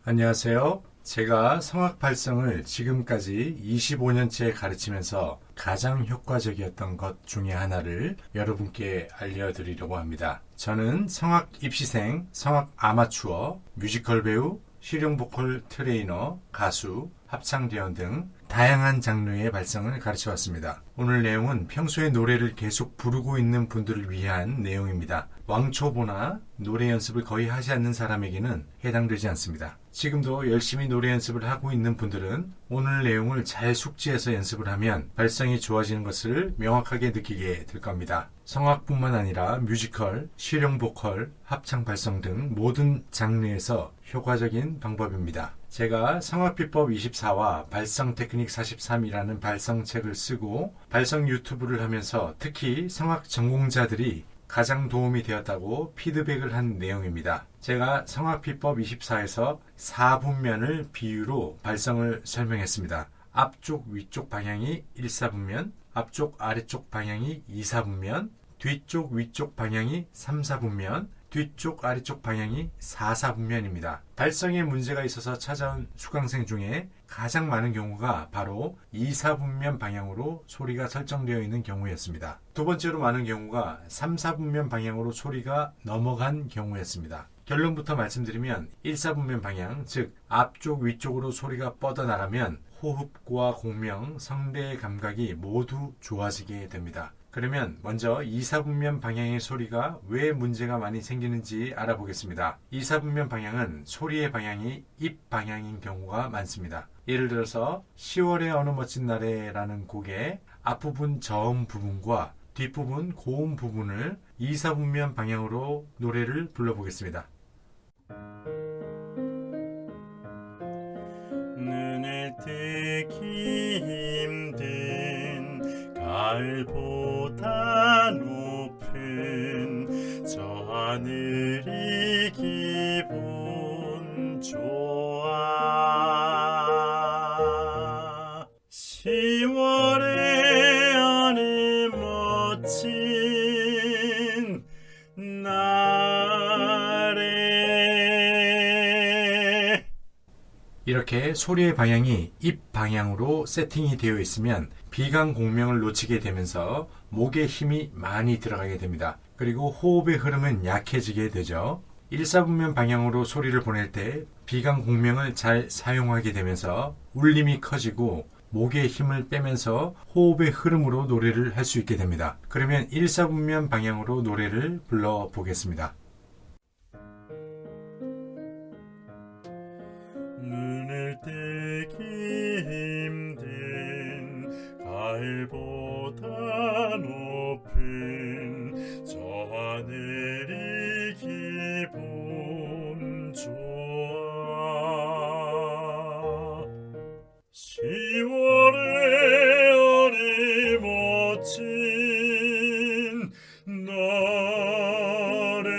안녕하세요. 제가 성악 발성을 지금까지 25년째 가르치면서 가장 효과적이었던 것 중에 하나를 여러분께 알려드리려고 합니다. 저는 성악 입시생, 성악 아마추어, 뮤지컬 배우, 실용 보컬 트레이너, 가수, 합창대원 등 다양한 장르의 발성을 가르쳐 왔습니다. 오늘 내용은 평소에 노래를 계속 부르고 있는 분들을 위한 내용입니다. 왕초보나 노래 연습을 거의 하지 않는 사람에게는 해당되지 않습니다. 지금도 열심히 노래 연습을 하고 있는 분들은 오늘 내용을 잘 숙지해서 연습을 하면 발성이 좋아지는 것을 명확하게 느끼게 될 겁니다. 성악뿐만 아니라 뮤지컬, 실용 보컬, 합창 발성 등 모든 장르에서 효과적인 방법입니다. 제가 성악비법 24와 발성 테크닉 43이라는 발성책을 쓰고 발성 유튜브를 하면서 특히 성악 전공자들이 가장 도움이 되었다고 피드백을 한 내용입니다. 제가 성악비법 24에서 4분면을 비유로 발성을 설명했습니다. 앞쪽 위쪽 방향이 1/4분면, 앞쪽 아래쪽 방향이 2/4분면, 뒤쪽 위쪽 방향이 3/4분면, 뒤쪽 아래쪽 방향이 4/4분면입니다. 발성에 문제가 있어서 찾아온 수강생 중에 가장 많은 경우가 바로 2/4분면 방향으로 소리가 설정되어 있는 경우였습니다. 두 번째로 많은 경우가 3/4분면 방향으로 소리가 넘어간 경우였습니다. 결론부터 말씀드리면 1/4분면 방향, 즉 앞쪽 위쪽으로 소리가 뻗어나가면 호흡과 공명, 성대의 감각이 모두 좋아지게 됩니다. 그러면 먼저 2/4분면 방향의 소리가 왜 문제가 많이 생기는지 알아보겠습니다. 2/4분면 방향은 소리의 방향이 입 방향인 경우가 많습니다. 예를 들어서 10월의 어느 멋진 날에라는 곡의 앞부분 저음 부분과 뒷부분 고음 부분을 2/4분면 방향으로 노래를 불러보겠습니다. 눈을 뜨기 힘든 가을보다 높은 저 하늘이 기분 좋아. 10월의 어느 멋진 날에 이렇게 소리의 방향이 입 방향으로 세팅이 되어 있으면 비강 공명을 놓치게 되면서 목에 힘이 많이 들어가게 됩니다. 그리고 호흡의 흐름은 약해지게 되죠. 1/4분면 방향으로 소리를 보낼 때 비강 공명을 잘 사용하게 되면서 울림이 커지고 목에 힘을 빼면서 호흡의 흐름으로 노래를 할 수 있게 됩니다. 그러면 1/4분면 방향으로 노래를 불러보겠습니다. 눈을 뜨기 힘든 가을보다 높은 저 하늘이 기분 좋아. 10월의 어느 멋진 날에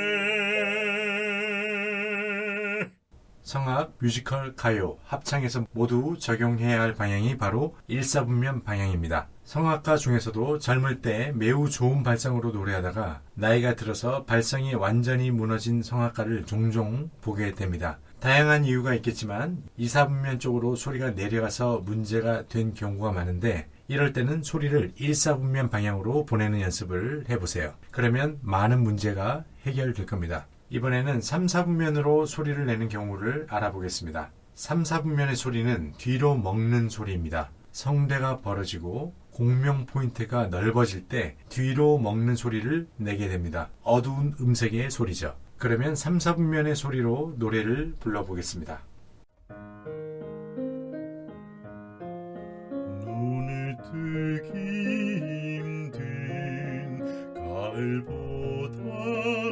성악, 뮤지컬, 가요, 합창에서 모두 적용해야 할 방향이 바로 1/4분면 방향입니다. 성악가 중에서도 젊을 때 매우 좋은 발성으로 노래하다가 나이가 들어서 발성이 완전히 무너진 성악가를 종종 보게 됩니다. 다양한 이유가 있겠지만 2/4분면 쪽으로 소리가 내려가서 문제가 된 경우가 많은데 이럴 때는 소리를 1/4분면 방향으로 보내는 연습을 해보세요. 그러면 많은 문제가 해결될 겁니다. 이번에는 3/4분면으로 소리를 내는 경우를 알아보겠습니다. 3/4분면의 소리는 뒤로 먹는 소리입니다. 성대가 벌어지고 공명 포인트가 넓어질 때 뒤로 먹는 소리를 내게 됩니다. 어두운 음색의 소리죠. 그러면 3/4분면의 소리로 노래를 불러보겠습니다. 눈을 뜨기 힘든 가을보다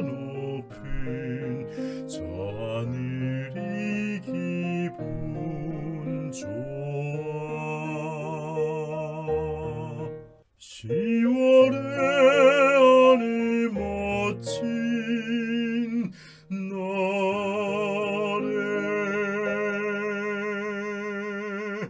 높은 저 하늘이 기분 좋아. 10월의 어느 멋진 날에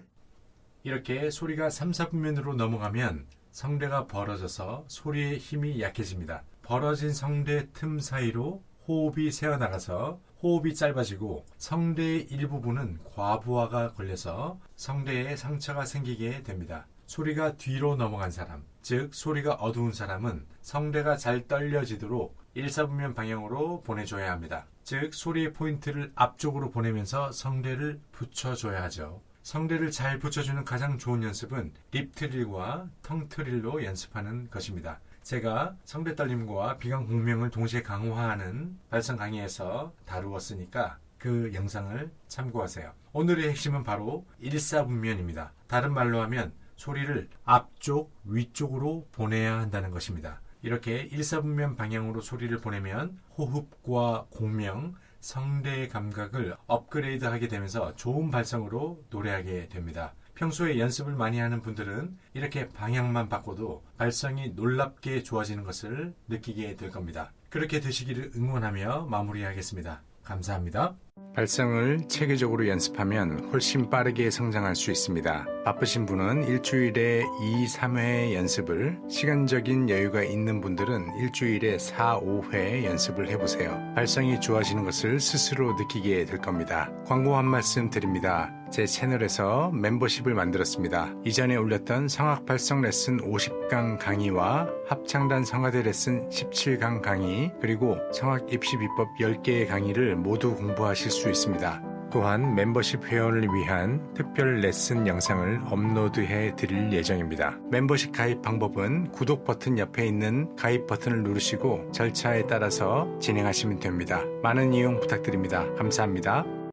이렇게 소리가 3/4분면으로 넘어가면 성대가 벌어져서 소리의 힘이 약해집니다. 벌어진 성대 틈 사이로 호흡이 새어나가서 호흡이 짧아지고 성대의 일부분은 과부하가 걸려서 성대에 상처가 생기게 됩니다. 소리가 뒤로 넘어간 사람, 즉 소리가 어두운 사람은 성대가 잘 떨려지도록 1사분면 방향으로 보내줘야 합니다. 즉 소리의 포인트를 앞쪽으로 보내면서 성대를 붙여줘야 하죠. 성대를 잘 붙여주는 가장 좋은 연습은 립트릴과 텅트릴로 연습하는 것입니다. 제가 성대 떨림과 비강 공명을 동시에 강화하는 발성 강의에서 다루었으니까 그 영상을 참고하세요. 오늘의 핵심은 바로 1사분면입니다. 다른 말로 하면 소리를 앞쪽, 위쪽으로 보내야 한다는 것입니다. 이렇게 1사분면 방향으로 소리를 보내면 호흡과 공명, 성대의 감각을 업그레이드하게 되면서 좋은 발성으로 노래하게 됩니다. 평소에 연습을 많이 하는 분들은 이렇게 방향만 바꿔도 발성이 놀랍게 좋아지는 것을 느끼게 될 겁니다. 그렇게 되시기를 응원하며 마무리하겠습니다. 감사합니다. 발성을 체계적으로 연습하면 훨씬 빠르게 성장할 수 있습니다. 바쁘신 분은 일주일에 2, 3회 연습을, 시간적인 여유가 있는 분들은 일주일에 4, 5회 연습을 해보세요. 발성이 좋아지는 것을 스스로 느끼게 될 겁니다. 광고 한 말씀 드립니다. 제 채널에서 멤버십을 만들었습니다. 이전에 올렸던 성악 발성 레슨 50강 강의와 합창단 성화대 레슨 17강 강의, 그리고 성악 입시 비법 10개의 강의를 모두 공부하실 수 있습니다. 또한 멤버십 회원을 위한 특별 레슨 영상을 업로드해 드릴 예정입니다. 멤버십 가입 방법은 구독 버튼 옆에 있는 가입 버튼을 누르시고 절차에 따라서 진행하시면 됩니다. 많은 이용 부탁드립니다. 감사합니다.